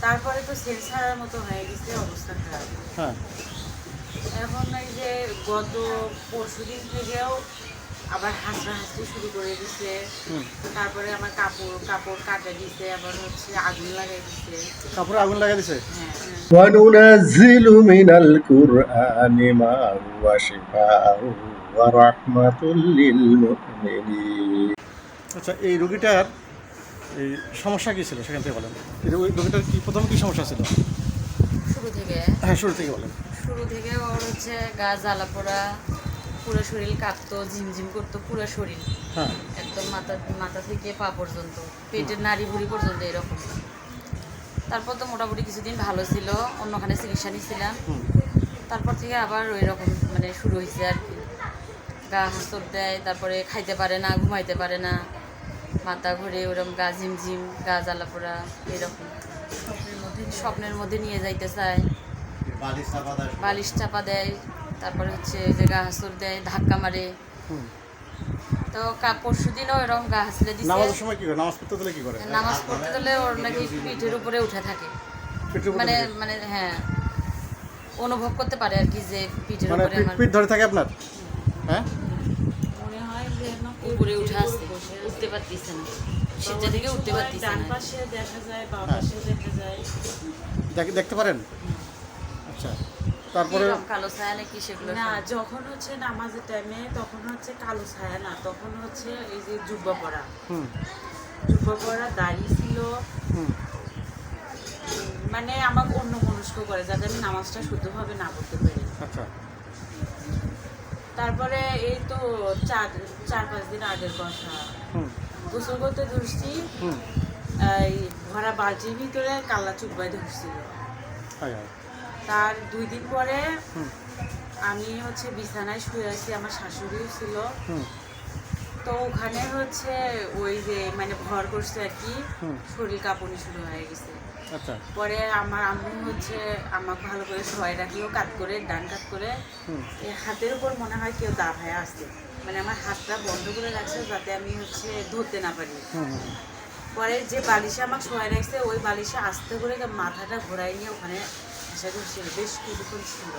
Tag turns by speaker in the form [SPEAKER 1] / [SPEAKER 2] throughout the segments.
[SPEAKER 1] তারপরে তো সেল ছাড়ার মতো হয়ে গেছে, অবস্থা খারাপ।
[SPEAKER 2] হ্যাঁ।
[SPEAKER 1] এখন এই যে গত পরশুদিন থেকেও আবার হাসতে শুরু করে দিছে। তারপরে আমার কাপড় কাপড় কাটা দিছে, আবার হচ্ছে আগুন লাগাই দিছে।
[SPEAKER 2] কাপড়ে আগুন লাগাই দিছে।
[SPEAKER 1] হ্যাঁ।
[SPEAKER 3] وننزل من القرآن ما هو شفاء ورحمة للمؤمنين.
[SPEAKER 2] আচ্ছা, এই রোগীটার এই সমস্যা কী ছিল সেখান থেকে বলেন। ওই রোগীটার কি প্রথম কী সমস্যা ছিল?
[SPEAKER 1] শুরু থেকে
[SPEAKER 2] হ্যাঁ, শুরু থেকে বলেন।
[SPEAKER 1] ওর হচ্ছে গা জ্বালা পোড়া, পুরো শরীর কাঁপতো, ঝিমঝিম করতো পুরো শরীর,
[SPEAKER 2] হ্যাঁ।
[SPEAKER 1] একদম মাথা থেকে পা পর্যন্ত, পেটের নাড়ি ভুড়ি পর্যন্ত এরকম। তারপর তো মোটামুটি কিছুদিন ভালো ছিল, অন্যখানে চিকিৎসা নিয়েছিলাম। তারপর থেকে আবার ওই রকম মানে শুরু হয়েছে আর কি। গা হাঁচড় দেয়, তারপরে খাইতে পারে না, ঘুমাইতে পারে না, মাথা ঘুরে ওরকম গা ঝিমঝিম, গা জ্বালা পোড়া এরকম। স্বপ্নের মধ্যে নিয়ে যাইতে চায়, বালিশ চাপা দেয়, তারপরে হচ্ছে যে গা হাঁচড় দেয়, ধাক্কা মারে। তো পরশু দিনও এরকম গা হাসলে দিছে।
[SPEAKER 2] নামাজের সময় কি করে? নামাজ পড়তে দিলে কি করে?
[SPEAKER 1] নামাজ পড়তে দিলে ওর নাকি পিঠের উপরে উঠে থাকে,
[SPEAKER 2] পিঠের উপরে
[SPEAKER 1] মানে
[SPEAKER 2] থাকে?
[SPEAKER 1] মানে হ্যাঁ, অনুভব করতে পারে আর কি যে পিঠের
[SPEAKER 2] মানে
[SPEAKER 1] উপরে আমার
[SPEAKER 2] পিঠ ধরে থাকে আপনার? হ্যাঁ।
[SPEAKER 1] মনে হয় যে উপরে উঠে আসছে, উঠতে পারতেছে না, সিজা থেকে উঠতে পারতেছে
[SPEAKER 4] ডান
[SPEAKER 1] না।
[SPEAKER 4] পাশে দেখা যায়, বাম পাশে দেখা যায়।
[SPEAKER 2] দেখতে পারেন? আচ্ছা, তারপরে
[SPEAKER 1] কিরকম কালো ছায়া নাকি সেগুলো?
[SPEAKER 4] না, যখন হচ্ছে নামাজের টাইমে তখন হচ্ছে কালো ছায়া না, তখন হচ্ছে এই যে জুব্বা পরা,
[SPEAKER 2] হুম
[SPEAKER 4] জুব্বা পরা দাড়ি ছিল।
[SPEAKER 2] হুম
[SPEAKER 4] মানে আমাকে অন্য মনস্ক করে যাতে আমি নামাজটা শুদ্ধভাবে না পড়তে পারি।
[SPEAKER 2] আচ্ছা।
[SPEAKER 4] তারপরে এই তো 4-5 দিন আগের কথা,
[SPEAKER 2] হুম
[SPEAKER 4] গোসল করতে ধরছি,
[SPEAKER 2] হুম
[SPEAKER 4] এই ভরা বালতির ভিতরে কাল্লা চুব্বাই ধরছিল।
[SPEAKER 2] High high.
[SPEAKER 4] তার 2 দিন পরে
[SPEAKER 2] হুম
[SPEAKER 4] আমি হচ্ছে বিছানায় শুয়ে আছি, আমার শাশুড়িও ছিল।
[SPEAKER 2] হুম
[SPEAKER 4] তো ওখানে হচ্ছে ওই যে মানে ভর করছে আর কি,
[SPEAKER 2] হুম।
[SPEAKER 4] শরীর কাঁপুনি শুরু হয়ে গেছে।
[SPEAKER 2] আচ্ছা।
[SPEAKER 4] পরে আমার আম্মু হচ্ছে আমাকে ভালো করে সবাই রাখিও কাত করে, ডান কাত করে,
[SPEAKER 2] হুম
[SPEAKER 4] এই হাতের উপর মনে হয় কেউ দাঁড় হয়ে আসছে, মানে আমার হাতটা বন্ধ করে রাখছে যাতে আমি হচ্ছে ধরতে না পারি।
[SPEAKER 2] হুম হুম
[SPEAKER 4] পরে যে বালিশে আমাকে সবাই রাখছে, ওই বালিশে আস্তে করে মাথাটা ঘোরাই নিয়ে ওখানে আশা করছিল, বেশ কিছুক্ষণ ছিল।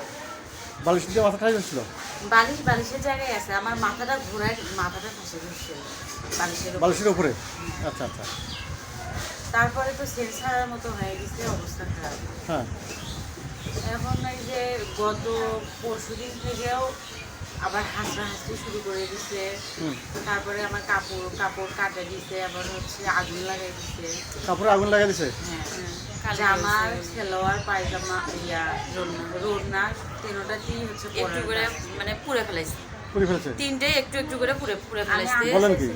[SPEAKER 2] বালিশ দিয়ে মাথা ঠাই হচ্ছিল?
[SPEAKER 4] বালিশের জায়গায় আছে, আমার মাথাটা ঘোরায়, মাথাটা ফাঁসে ধরছিল বালিশের উপর।
[SPEAKER 2] বালিশের উপরে? আচ্ছা আচ্ছা।
[SPEAKER 1] তারপরে তো সেল ছাড়ার মতো হয়ে গেছে, অবস্থা খারাপ।
[SPEAKER 2] হ্যাঁ।
[SPEAKER 1] এখন এই যে গত পরশুদিন থেকেও আবার হাসতে শুরু করে দিছে। তারপরে আমার কাপড় কাটা দিছে, আবার হচ্ছে আগুন লাগাই দিছে।
[SPEAKER 2] কাপড়ে আগুন লাগাই দিছে?
[SPEAKER 1] হ্যাঁ, জামা, সালোয়ার, পায়জামা, রোডনা তিনোটাতেই হচ্ছে একটু করে মানে পুড়ে ফেলাইছে।
[SPEAKER 2] পুড়ে ফেলেছে?
[SPEAKER 1] তিনটে একটু একটু করে পুড়ে ফেলাইছে।
[SPEAKER 2] বলেন কি?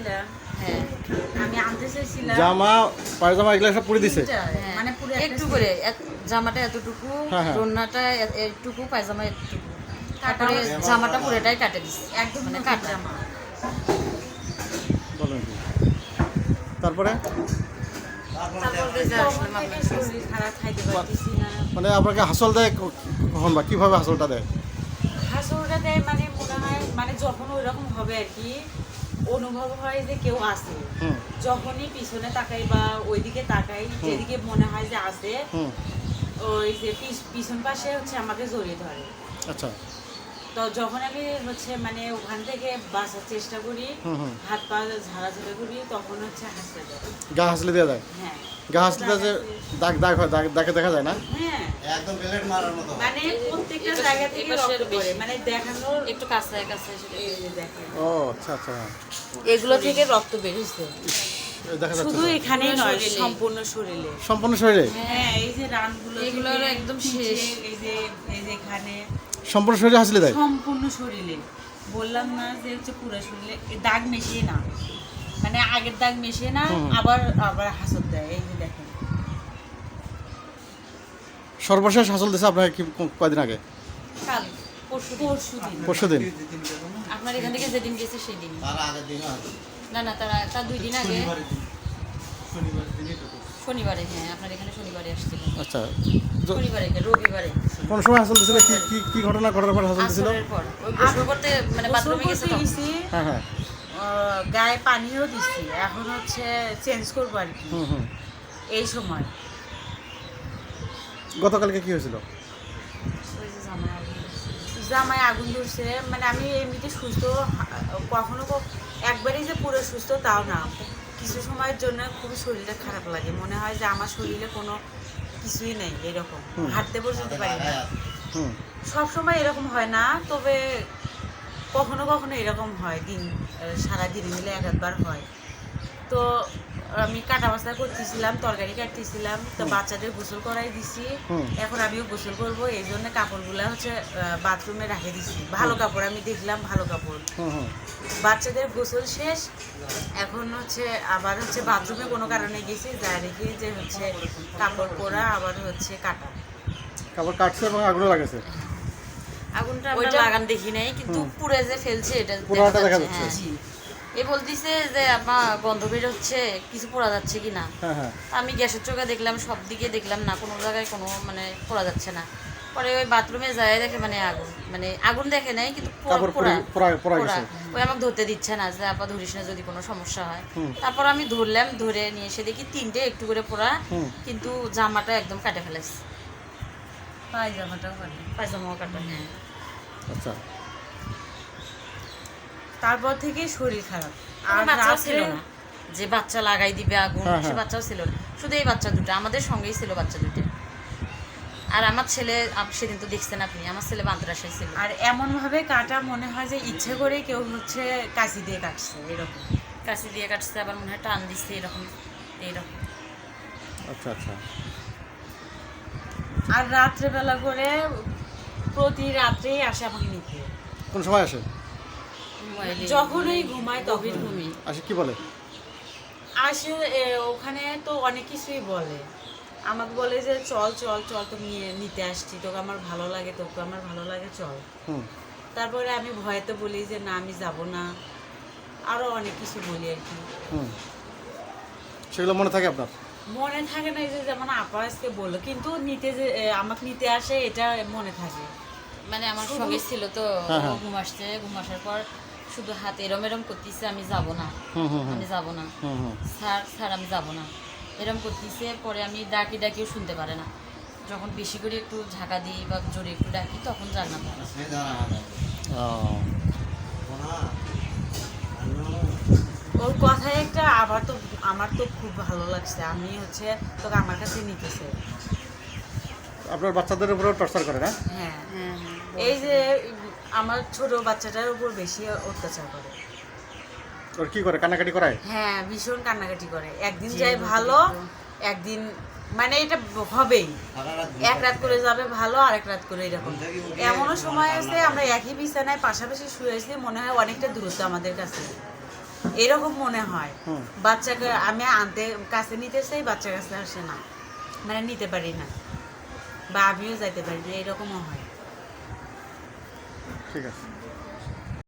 [SPEAKER 1] হ্যাঁ,
[SPEAKER 4] আমি আনতে চাইছিলাম
[SPEAKER 2] জামা পায়জামা এগুলো সব পুড়ে দিছে?
[SPEAKER 4] মানে পুরো
[SPEAKER 1] একটু করে জামাটা এতটুকু,
[SPEAKER 2] হ্যাঁ, হ্যাঁ।
[SPEAKER 1] রোনাটা একটুকু, পায়জামা একটুকু, তারপরে জামাটা পুরোটাই কাটে দিচ্ছে,
[SPEAKER 4] একদম
[SPEAKER 1] মানে
[SPEAKER 4] নতুন
[SPEAKER 1] কাটা।
[SPEAKER 4] জামা।
[SPEAKER 2] বলেন কি? তারপরে
[SPEAKER 1] তারপরে যা আসলাম
[SPEAKER 4] তখন থেকে
[SPEAKER 1] আপনার কাছে।
[SPEAKER 4] শরীর খারাপ, খাইতে পারতেছি না।
[SPEAKER 2] মানে আপনাকে হাসল দেয় কখন বা কীভাবে হাসলটা দেয়?
[SPEAKER 4] হাসুরটা দেয় মানে মনে হয় মানে যখন ওই রকম হবে আর কি, অনুভব হয় যে কেউ আসে।
[SPEAKER 2] হুম
[SPEAKER 4] যখনই পিছনে তাকাই বা ওইদিকে তাকাই, যেদিকে মনে হয় যে আসে,
[SPEAKER 2] হুম
[SPEAKER 4] ওই যে পিছন পাশে হচ্ছে আমাকে জড়িয়ে ধরে।
[SPEAKER 2] আচ্ছা।
[SPEAKER 4] তো যখন আমি হচ্ছে মানে ওখান থেকে বাঁচার চেষ্টা করি,
[SPEAKER 2] হুম
[SPEAKER 4] হাত পা ঝাড়াঝাড়ি করি, তখন হচ্ছে হাসতে দেয়।
[SPEAKER 2] গা হাসলে দেওয়া যায়?
[SPEAKER 4] হ্যাঁ
[SPEAKER 2] গা হাসলে যে দাগ হয়, দাগে দেখা যায় না?
[SPEAKER 4] হ্যাঁ,
[SPEAKER 3] একদম বেলেট মারার মতো।
[SPEAKER 4] মানে প্রত্যেকটা জায়গা থেকে রক্ত পড়ে, মানে দেখানোর
[SPEAKER 1] একটু কাছে
[SPEAKER 4] এই যে দেখেন,
[SPEAKER 2] ও আচ্ছা আচ্ছা। হ্যাঁ,
[SPEAKER 1] এগুলো থেকে রক্ত বেরিয়েছে।
[SPEAKER 2] দেখা যাচ্ছে
[SPEAKER 4] শুধু
[SPEAKER 2] তো।
[SPEAKER 4] এখানেই নয়,
[SPEAKER 1] শরীরে।
[SPEAKER 4] সম্পূর্ণ শরীরে।
[SPEAKER 2] সম্পূর্ণ শরীরে?
[SPEAKER 4] হ্যাঁ, এই যে রানগুলো
[SPEAKER 1] এগুলোর
[SPEAKER 4] থেকে
[SPEAKER 1] একদম
[SPEAKER 4] পিঠে,
[SPEAKER 1] শেষ।
[SPEAKER 4] এই যে এখানে
[SPEAKER 2] সম্পূর্ণ শরীরে হাসলে দেয়?
[SPEAKER 4] সম্পূর্ণ শরীরে। বললাম না যে হচ্ছে পুরো শরীরে, এই দাগ মিশিয়ে না, মানে আগের দাগ মিশিয়ে না, আবার আবার হাসত দেয়। এই যে দেখেন,
[SPEAKER 2] সর্বশেষ হাসল দিছে আপনাকে কি কয়দিন আগে?
[SPEAKER 1] কাল
[SPEAKER 4] পরশুদিন।
[SPEAKER 2] পরশুদিন?
[SPEAKER 1] আপনার এখান থেকে যেদিন গেছে সেদিন।
[SPEAKER 3] তার আগের দিন
[SPEAKER 1] না না, তার 2 দিন আগে শনিবারে। হ্যাঁ, আপনার এখানে শনিবারে আসছিল।
[SPEAKER 2] আচ্ছা।
[SPEAKER 1] শনিবারে রবিবারে
[SPEAKER 2] কোন সময় হাসল দিছিল? কি কি কি ঘটনা ঘটার পর হাসল দিছিল?
[SPEAKER 1] আসরের পর ওই গোসল করতে মানে বাথরুমে গেছে তো।
[SPEAKER 2] হ্যাঁ হ্যাঁ।
[SPEAKER 4] গায়ে পানিও দিচ্ছি, এখন হচ্ছে চেঞ্জ করবো আর কি
[SPEAKER 2] হুম
[SPEAKER 4] এই সময়।
[SPEAKER 2] গতকালকে কি হয়েছিল?
[SPEAKER 1] ওই যে
[SPEAKER 4] জামাই আগুন ধরছে, মানে আমি এমনিতে সুস্থ, কখনো একবারই যে পুরো সুস্থ তাও না, কিছু সময়ের জন্য খুবই শরীরটা খারাপ লাগে, মনে হয় যে আমার শরীরে কোনো কিছুই নেই, এরকম হাঁটতে পর্যন্ত পারি না।
[SPEAKER 2] হুম।
[SPEAKER 4] সব সময় এরকম হয় না, তবে কখনো কখনো এরকম হয়, সারাদিন মিলে এক একবার হয়। তো আমি কাটা বাছা করতেছিলাম, তরকারি কাটতেছিলাম, তো বাচ্চাদের গোসল করাই দিছি। এখন আমিও গোসল করব, এই জন্য কাপড়গুলো হচ্ছে বাথরুমে রেখে দিছি। ভালো কাপড় আমি দেখলাম, ভালো কাপড়। বাচ্চাদের গোসল শেষ, এখন হচ্ছে আবার হচ্ছে বাথরুমে কোনো কারণে গেছি, যা রেখে যে হচ্ছে কাপড় পরা, আবার হচ্ছে কাটা।
[SPEAKER 2] কাপড় কাটছে এবং আগুনও লাগেছে।
[SPEAKER 1] আগুনটা আমরা লাগান দেখি নাই, কিন্তু পুড়ে যে ফেলছে এটা
[SPEAKER 2] পুরাটা দেখা যাচ্ছে।
[SPEAKER 1] হ্যাঁ। এ বলতিছে যে আপনার গন্ধ বের হচ্ছে, কিছু পোড়া যাচ্ছে কিনা।
[SPEAKER 2] হ্যাঁ হ্যাঁ।
[SPEAKER 1] আমি গ্যাসের চোখে দেখলাম, সব দিকে দেখলাম না, কোনো জায়গায় কোনো মানে পোড়া যাচ্ছে না। পরে ওই বাথরুমে যায় দেখে মানে আগুন দেখে নাই, কিন্তু
[SPEAKER 2] কাপড়
[SPEAKER 1] পোড়া
[SPEAKER 2] পোড়া গেছে।
[SPEAKER 1] ওই আমাকে ধরতে দিচ্ছে না, যে আপা ধরিস না যদি কোনো সমস্যা হয়। তারপর আমি ধরলাম, ধরে নিয়ে এসে দেখি 3টে একটু করে পোড়া, কিন্তু জামাটা একদম কাটে ফেলেছে,
[SPEAKER 4] পায়জামাটাও কাটে।
[SPEAKER 1] পায়জামাও কাটা। হ্যাঁ।
[SPEAKER 2] আচ্ছা।
[SPEAKER 4] তারপর থেকে শরীর খারাপ।
[SPEAKER 1] আর
[SPEAKER 4] আর
[SPEAKER 1] বাচ্চাও
[SPEAKER 4] রাত্রে
[SPEAKER 1] ছিল না যে বাচ্চা লাগাই দিবে আগুন,
[SPEAKER 2] হ্যাঁ,
[SPEAKER 1] সে
[SPEAKER 2] হ্যাঁ।
[SPEAKER 1] বাচ্চাও ছিল না, শুধু এই বাচ্চা দুটো আমাদের সঙ্গেই ছিল, বাচ্চা দুটো। আর আমার ছেলে সেদিন তো দেখছেন আপনি, আমার ছেলে মাদ্রাসায় ছিল।
[SPEAKER 4] আর এমন ভাবে কাটা মনে হয় যে ইচ্ছে করে কেউ হচ্ছে কাঁচি দিয়ে কাটছে, এরকম।
[SPEAKER 1] কাশি দিয়ে কাটছে, আবার মনে হয় টান দিচ্ছে, এরকম এইরকম।
[SPEAKER 2] আচ্ছা আচ্ছা।
[SPEAKER 4] আর রাত্রেবেলা করে প্রতি রাত্রেই আসে আমাকে নিতে,
[SPEAKER 2] কোন সময় আসে?
[SPEAKER 4] যখনই ঘুমায় তখন
[SPEAKER 1] ঘুমি।
[SPEAKER 2] আসে কি বলে?
[SPEAKER 4] আসে ওখানে তো অনেক কিছুই বলে, আমাকে বলে যে চল চল চল, তো নিতে আসছি, তোকে আমার ভালো লাগে, তোকে আমার ভালো লাগে, চল।
[SPEAKER 2] হুম।
[SPEAKER 4] তারপরে আমি ভয়েতে বলি যে না, আমি যাব না, আরো অনেক কিছু বলি আর কি।
[SPEAKER 2] হুম। সেগুলো মনে থাকে আপনার?
[SPEAKER 4] মনে থাকে না, এই যে যেমন আপা আজকে বললো, কিন্তু নিতে যে আমাকে নিতে আসে এটা মনে থাকে।
[SPEAKER 1] মানে আমার সঙ্গে ছিল তো,
[SPEAKER 2] হ্যাঁ, হ্যাঁ।
[SPEAKER 1] ঘুম আসছে, ঘুম আসার পর শুধু হাতে এরম এরম করতেছে, আমি যাব না, আমি যাব না, স্যার স্যার আমি যাব না, এরম করতেছে। পরে আমি ডাকি ডাকিও শুনতে পারে না, যখন বেশি করে একটু ঝাঁকা দিই বা জোরে একটু ডাকি, তখন জান্নাত হয়।
[SPEAKER 4] ওর কথায় একটা আমার তো খুব ভালো লাগছে, আমি হচ্ছে তোকে আমার কাছে নিতেছে।
[SPEAKER 2] আপনার বাচ্চাদের উপরেও টর্চার করে না?
[SPEAKER 4] হ্যাঁ,
[SPEAKER 1] হ্যাঁ হ্যাঁ।
[SPEAKER 4] এই যে আমার ছোট বাচ্চাটার উপর বেশি অত্যাচার করে।
[SPEAKER 2] ওর কি করে, কান্নাকাটি করায়?
[SPEAKER 4] হ্যাঁ, ভীষণ কান্নাকাটি করে, একদিন যায় ভালো, একদিন মানে এটা হবেই, এক রাত করে যাবে ভালো, আর এক রাত করে এরকম। এমনও সময় আছে আমরা একই বিছানায় পাশাপাশি শুয়েছি, মনে হয় অনেকটা দূরত্ব আমাদের কাছে, এরকম মনে হয়। বাচ্চাকে আমি আনতে কাছে নিতে চাই, বাচ্চার কাছে আসে না, মানে নিতে পারি না, বা আমিও যাইতে পারি না, এরকমও হয়।
[SPEAKER 2] ঠিক আছে।